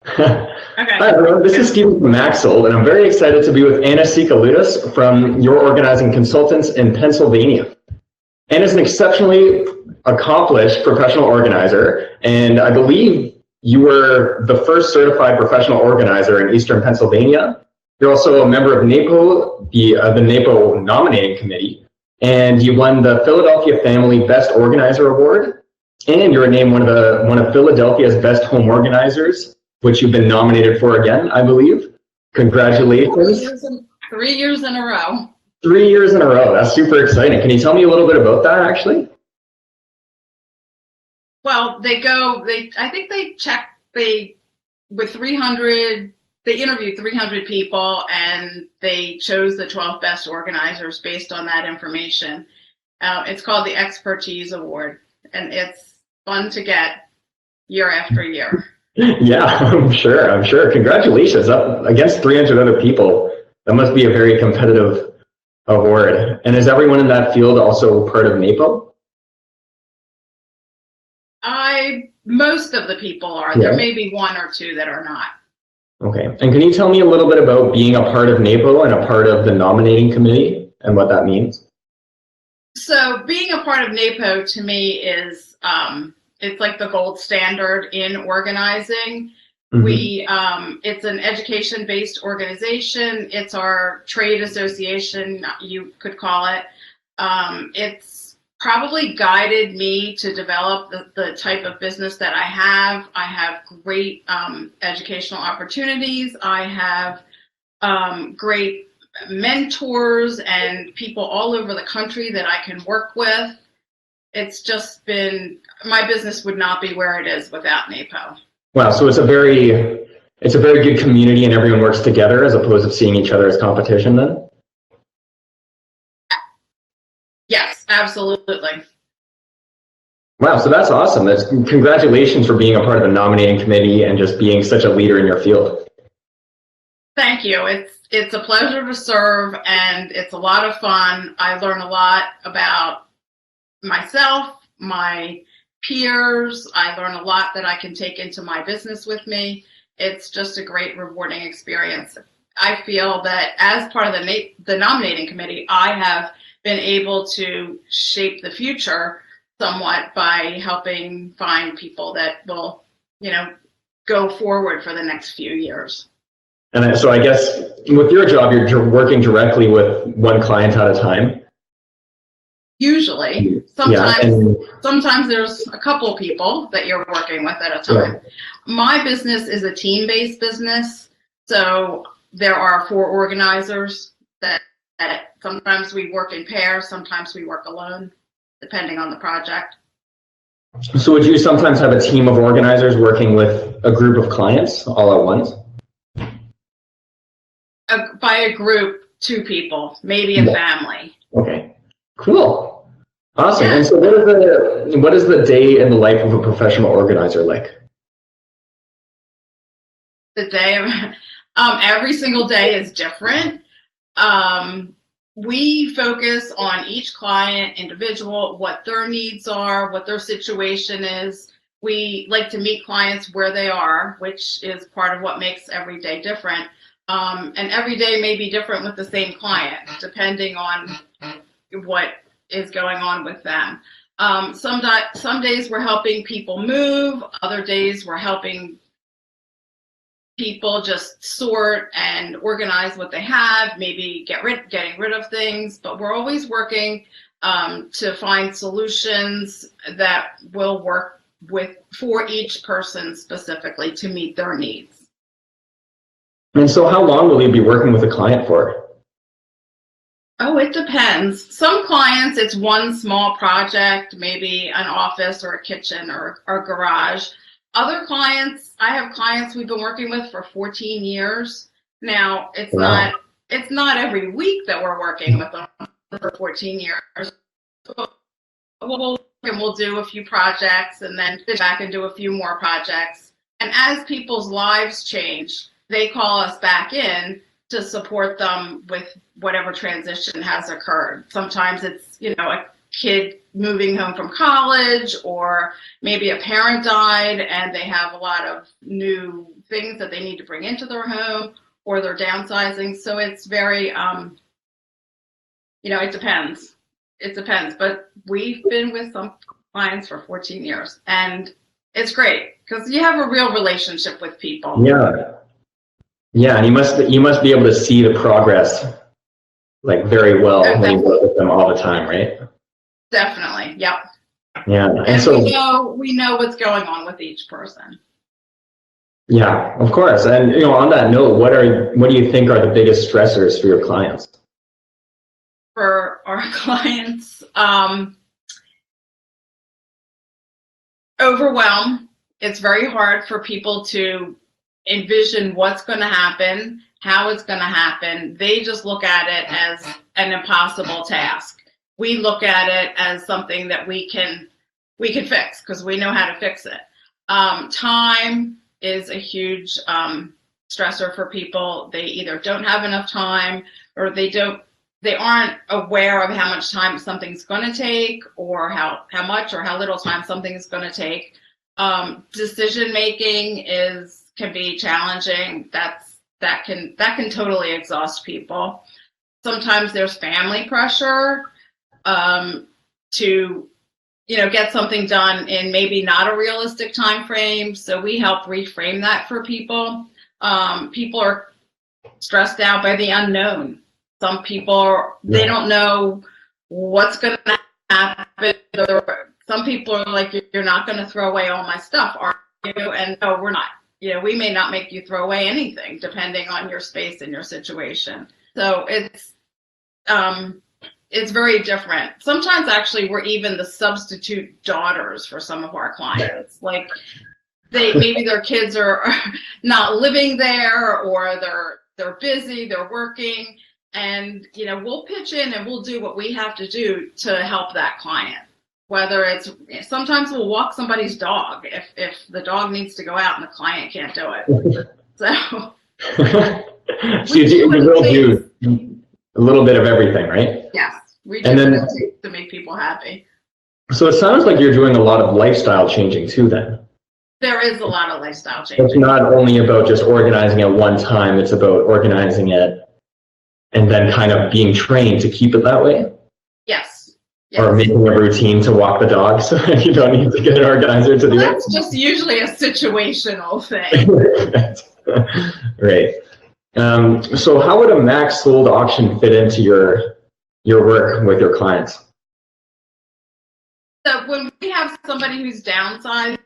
Okay. Hi, everyone. This is Stephen from Maxell, and I'm very excited to be with Anna Sicalides from Your Organizing Consultants in Pennsylvania. Anna's an exceptionally accomplished professional organizer, and I believe you were the first certified professional organizer in Eastern Pennsylvania. You're also a member of NAPO, the NAPO nominating committee, and you won the Philadelphia Family Best Organizer Award, and you were named one of Philadelphia's best home organizers, which you've been nominated for again, I believe. Congratulations. 3 years in a row. 3 years in a row. That's super exciting. Can you tell me a little bit about that, actually? Well, I think with 300, they interviewed 300 people and they chose the 12 best organizers based on that information. It's called the Expertise Award, and it's fun to get year after year. Yeah, I'm sure. Congratulations. Up against 300 other people. That must be a very competitive award. And is everyone in that field also part of NAPO? Most of the people are. Yeah. There may be one or two that are not. Okay. And can you tell me a little bit about being a part of NAPO and a part of the nominating committee and what that means? So being a part of NAPO to me is it's like the gold standard in organizing. Mm-hmm. It's an education-based organization. It's our trade association, you could call it. It's probably guided me to develop the type of business that I have. I have great educational opportunities. I have great mentors and people all over the country that I can work with. It's just been, my business would not be where it is without NAPO. Wow, so it's a very good community and everyone works together as opposed to seeing each other as competition then? Yes, absolutely. Wow, so that's awesome. Congratulations for being a part of the nominating committee and just being such a leader in your field. Thank you. It's a pleasure to serve and it's a lot of fun. I learn a lot about myself, my peers. I learn a lot that I can take into my business with me. It's just a great, rewarding experience. I feel that as part of the nominating committee, I have been able to shape the future somewhat by helping find people that will, go forward for the next few years. And so I guess with your job, you're working directly with one client at a time? Usually. Sometimes there's a couple people that you're working with at a time. Yeah. My business is a team-based business, so there are 4 organizers that sometimes we work in pairs, sometimes we work alone, depending on the project. So would you sometimes have a team of organizers working with a group of clients all at once? By a group, 2 people, maybe a family. Okay, cool. Awesome. Yeah. And so what is the day in the life of a professional organizer like? The day of, every single day is different. We focus on each client, individual, what their needs are, what their situation is. We like to meet clients where they are, which is part of what makes every day different. And every day may be different with the same client, depending on what is going on with them. Some days we're helping people move, other days we're helping people just sort and organize what they have, maybe getting rid of things, but we're always working to find solutions that will work for each person specifically to meet their needs. And so how long will you be working with a client for? Oh, it depends. Some clients, it's one small project, maybe an office or a kitchen or a garage. Other clients, I have clients we've been working with for 14 years. Now, it's not every week that we're working with them for 14 years. We'll do a few projects and then sit back and do a few more projects. And as people's lives change, they call us back in to support them with whatever transition has occurred. Sometimes it's, a kid moving home from college, or maybe a parent died and they have a lot of new things that they need to bring into their home, or they're downsizing. So it's very, it depends. It depends. But we've been with some clients for 14 years, and it's great because you have a real relationship with people. Yeah. Yeah, and you must be able to see the progress like very well when you work with them all the time, right? Definitely. Yep. Yeah. And so we know what's going on with each person. Yeah, of course. And on that note, what do you think are the biggest stressors for your clients? For our clients, overwhelm. It's very hard for people to envision what's going to happen, how it's going to happen. They just look at it as an impossible task. We look at it as something that we can fix because we know how to fix it. Time is a huge stressor for people. They either don't have enough time, or they aren't aware of how much time something's going to take, or how much or how little time something is going to take. Decision making can be challenging. That can totally exhaust people. Sometimes there's family pressure to get something done in maybe not a realistic time frame. So we help reframe that for people. People are stressed out by the unknown. Some people, they don't know what's going to happen. Some people are like, you're not going to throw away all my stuff, are you? And no, we're not. We may not make you throw away anything, depending on your space and your situation. So it's very different. Sometimes actually we're even the substitute daughters for some of our clients. Like maybe their kids are not living there, or they're busy, they're working, and we'll pitch in and we'll do what we have to do to help that client. Whether sometimes we'll walk somebody's dog if the dog needs to go out and the client can't do it. So you will do a little bit of everything, right? Yes, we do what it takes to make people happy. So it sounds like you're doing a lot of lifestyle changing too then. There is a lot of lifestyle changing. It's not only about just organizing at one time, it's about organizing it and then kind of being trained to keep it that way. Yes. Or making a routine to walk the dog so you don't need to get an organizer to do it. That's just usually a situational thing. Right. So how would a max sold auction fit into your work with your clients? So when we have somebody who's downsizing,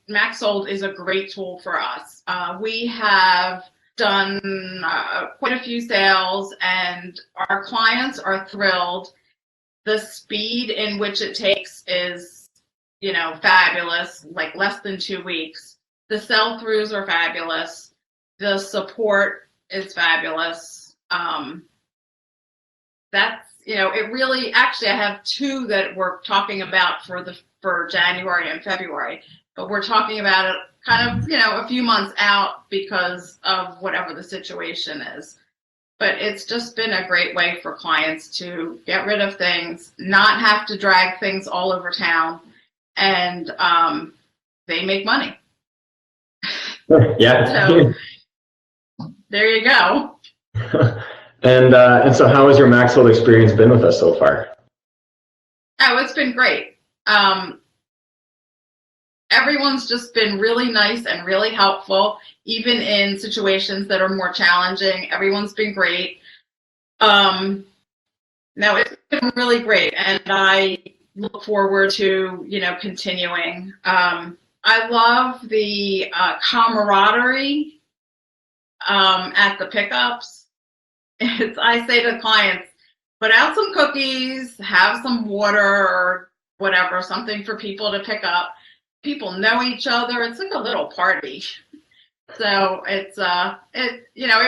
max sold is a great tool for us. We have done quite a few sales, and our clients are thrilled. The speed in which it takes is, fabulous, like less than 2 weeks. The sell-throughs are fabulous. The support is fabulous. It really, actually, I have 2 that we're talking about for January and February, but we're talking about it kind of, a few months out because of whatever the situation is. But it's just been a great way for clients to get rid of things, not have to drag things all over town, and they make money. Yeah. So there you go. And so how has your max sold experience been with us so far? Oh, it's been great. Everyone's just been really nice and really helpful, even in situations that are more challenging. Everyone's been great. No, it's been really great, and I look forward to, continuing. I love the camaraderie at the pickups. I say to clients, put out some cookies, have some water or whatever, something for people to pick up. People know each other. It's like a little party. So it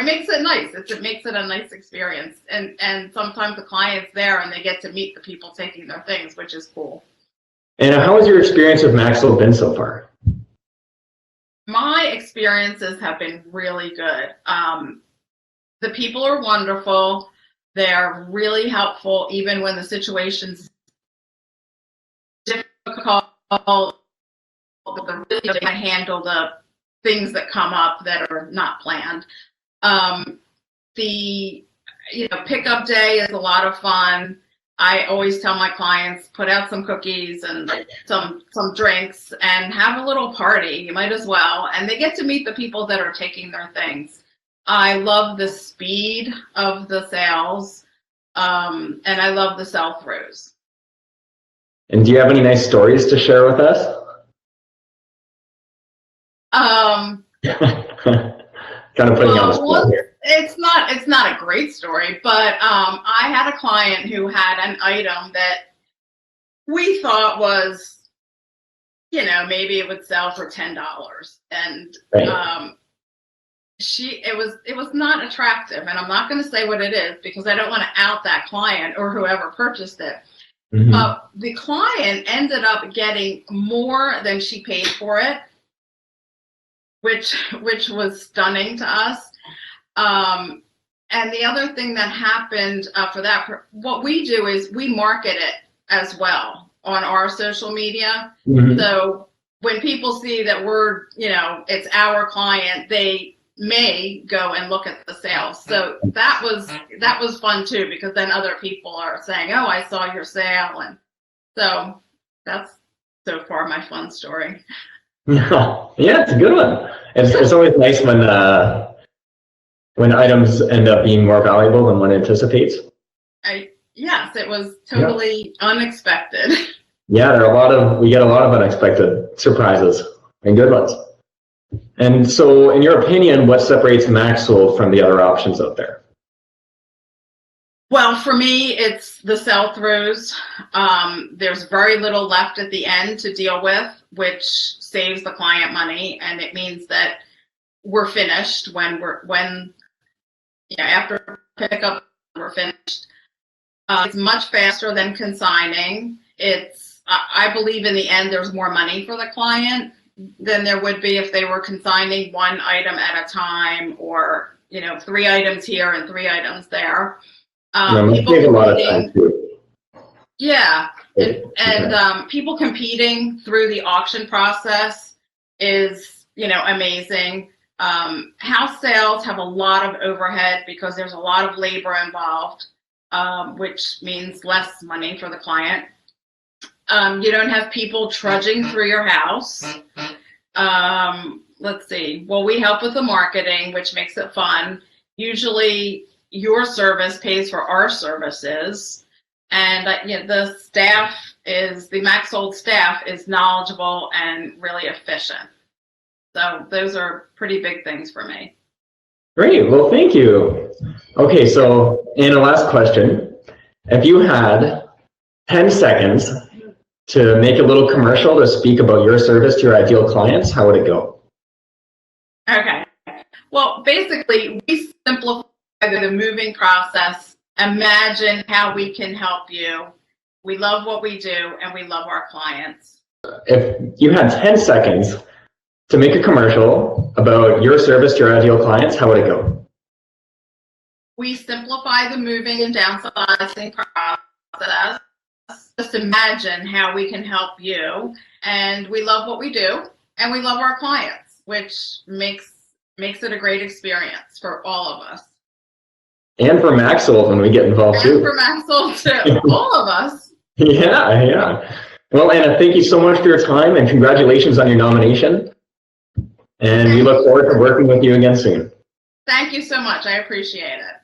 makes it nice. It makes it a nice experience. And sometimes the client's there and they get to meet the people taking their things, which is cool. And how has your experience with max sold been so far? My experiences have been really good. The people are wonderful. They're really helpful, even when the situation's difficult. but really I handle the things that come up that are not planned. The pickup day is a lot of fun. I always tell my clients, put out some cookies and some drinks and have a little party. You might as well. And they get to meet the people that are taking their things. I love the speed of the sales, and I love the sell-throughs. And do you have any nice stories to share with us? Kind of putting you on the spot here. It's not a great story, but I had a client who had an item that we thought was, maybe it would sell for $10, and right. it was not attractive, and I'm not going to say what it is because I don't want to out that client or whoever purchased it. Mm-hmm. The client ended up getting more than she paid for it, which was stunning to us. And the other thing that happened for that, what we do is we market it as well on our social media. Mm-hmm. So when people see that we're, it's our client, they may go and look at the sales. So that was fun too, because then other people are saying, "Oh, I saw your sale," and so that's so far my fun story. Yeah, it's a good one. It's always nice when items end up being more valuable than one anticipates. Yes, it was totally unexpected. Yeah, we get a lot of unexpected surprises and good ones. And so, in your opinion, what separates Maxwell from the other options out there? Well, for me, it's the sell-throughs. There's very little left at the end to deal with, which saves the client money, and it means that we're finished after pickup, we're finished. It's much faster than consigning. I believe in the end, there's more money for the client than there would be if they were consigning one item at a time, or 3 items here and 3 items there. People take a lot of time too. Yeah, and people competing through the auction process is amazing. House sales have a lot of overhead because there's a lot of labor involved, which means less money for the client. You don't have people trudging through your house. Let's see. Well, we help with the marketing, which makes it fun. Usually your service pays for our services. And the Maxwell staff is knowledgeable and really efficient. So those are pretty big things for me. Great. Well, thank you. Okay, so Anna, last question. If you had 10 seconds to make a little commercial to speak about your service to your ideal clients, how would it go? Okay. Well, basically, we simplify the moving process. Imagine how we can help you. We love what we do, and we love our clients. If you had 10 seconds to make a commercial about your service to your ideal clients, how would it go? We simplify the moving and downsizing process. Just imagine how we can help you, and we love what we do, and we love our clients, which makes it a great experience for all of us. And for Maxwell when we get involved too. And for Maxwell too, all of us. Yeah. Well, Anna, thank you so much for your time, and congratulations on your nomination. And we look forward to working with you again soon. Thank you so much. I appreciate it.